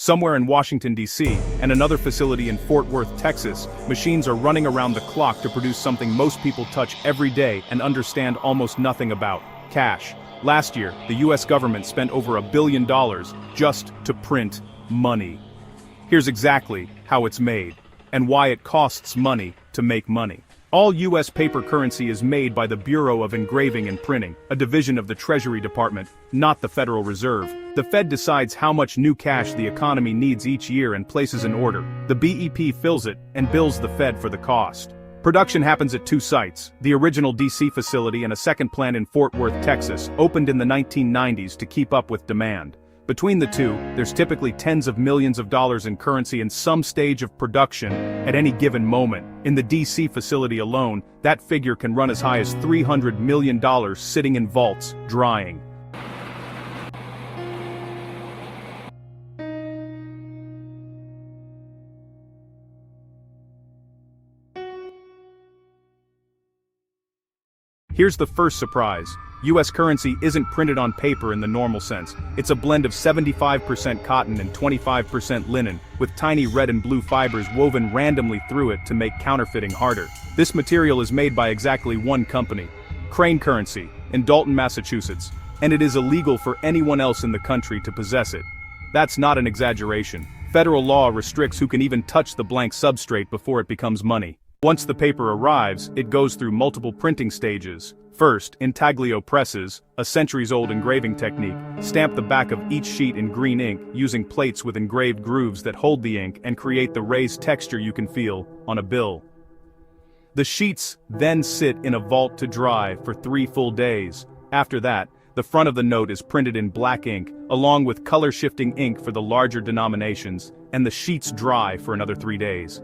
Somewhere in Washington, D.C., and another facility in Fort Worth, Texas, machines are running around the clock to produce something most people touch every day and understand almost nothing about: cash. Last year, the US government spent over $1 billion just to print money. Here's exactly how it's made, and why it costs money to make money. All US paper currency is made by the Bureau of Engraving and Printing, a division of the Treasury Department, not the Federal Reserve. The Fed decides how much new cash the economy needs each year and places an order. The BEP fills it and bills the Fed for the cost. Production happens at two sites: the original DC facility and a second plant in Fort Worth, Texas, opened in the 1990s to keep up with demand. Between the two, there's typically tens of millions of dollars in currency in some stage of production at any given moment. In the DC facility alone, that figure can run as high as $300 million sitting in vaults, drying. Here's the first surprise. US currency isn't printed on paper in the normal sense. It's a blend of 75% cotton and 25% linen, with tiny red and blue fibers woven randomly through it to make counterfeiting harder. This material is made by exactly one company, Crane Currency, in Dalton, Massachusetts, and it is illegal for anyone else in the country to possess it. That's not an exaggeration. Federal law restricts who can even touch the blank substrate before it becomes money. Once the paper arrives, it goes through multiple printing stages. First, intaglio presses, a centuries-old engraving technique, stamp the back of each sheet in green ink using plates with engraved grooves that hold the ink and create the raised texture you can feel on a bill. The sheets then sit in a vault to dry for 3 full days. After that, the front of the note is printed in black ink, along with color-shifting ink for the larger denominations, and the sheets dry for another 3 days.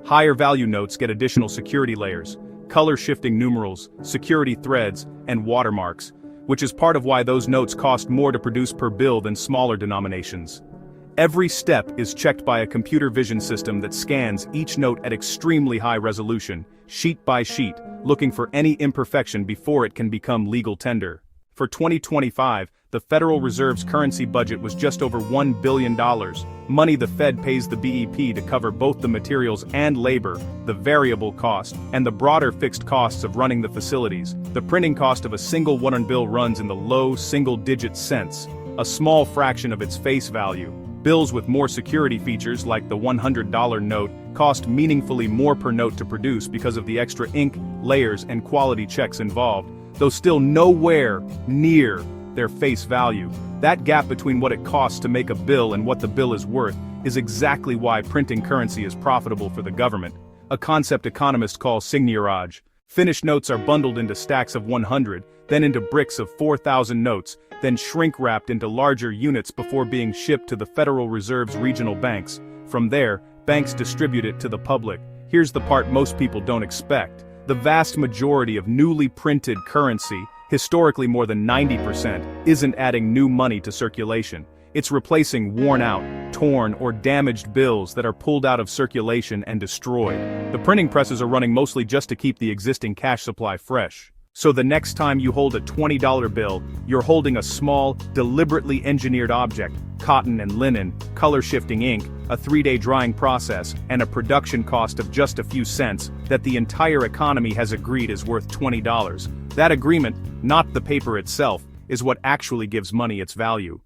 Higher value notes get additional security layers, color-shifting numerals, security threads, and watermarks, which is part of why those notes cost more to produce per bill than smaller denominations. Every step is checked by a computer vision system that scans each note at extremely high resolution, sheet by sheet, looking for any imperfection before it can become legal tender. For 2025, the Federal Reserve's currency budget was just over $1 billion, money the Fed pays the BEP to cover both the materials and labor, the variable cost, and the broader fixed costs of running the facilities. The printing cost of a single $1 bill runs in the low single-digit cents, a small fraction of its face value. Bills with more security features like the $100 note cost meaningfully more per note to produce because of the extra ink, layers, and quality checks involved, though still nowhere near their face value. That gap between what it costs to make a bill and what the bill is worth is exactly why printing currency is profitable for the government, a concept economists call seigniorage. Finished notes are bundled into stacks of 100, then into bricks of 4,000 notes, then shrink-wrapped into larger units before being shipped to the Federal Reserve's regional banks. From there, banks distribute it to the public. Here's the part most people don't expect. The vast majority of newly printed currency, historically more than 90%, isn't adding new money to circulation. It's replacing worn-out, torn, or damaged bills that are pulled out of circulation and destroyed. The printing presses are running mostly just to keep the existing cash supply fresh. So the next time you hold a $20 bill, you're holding a small, deliberately engineered object, cotton and linen, color-shifting ink, a 3-day drying process, and a production cost of just a few cents that the entire economy has agreed is worth $20. That agreement, not the paper itself, is what actually gives money its value.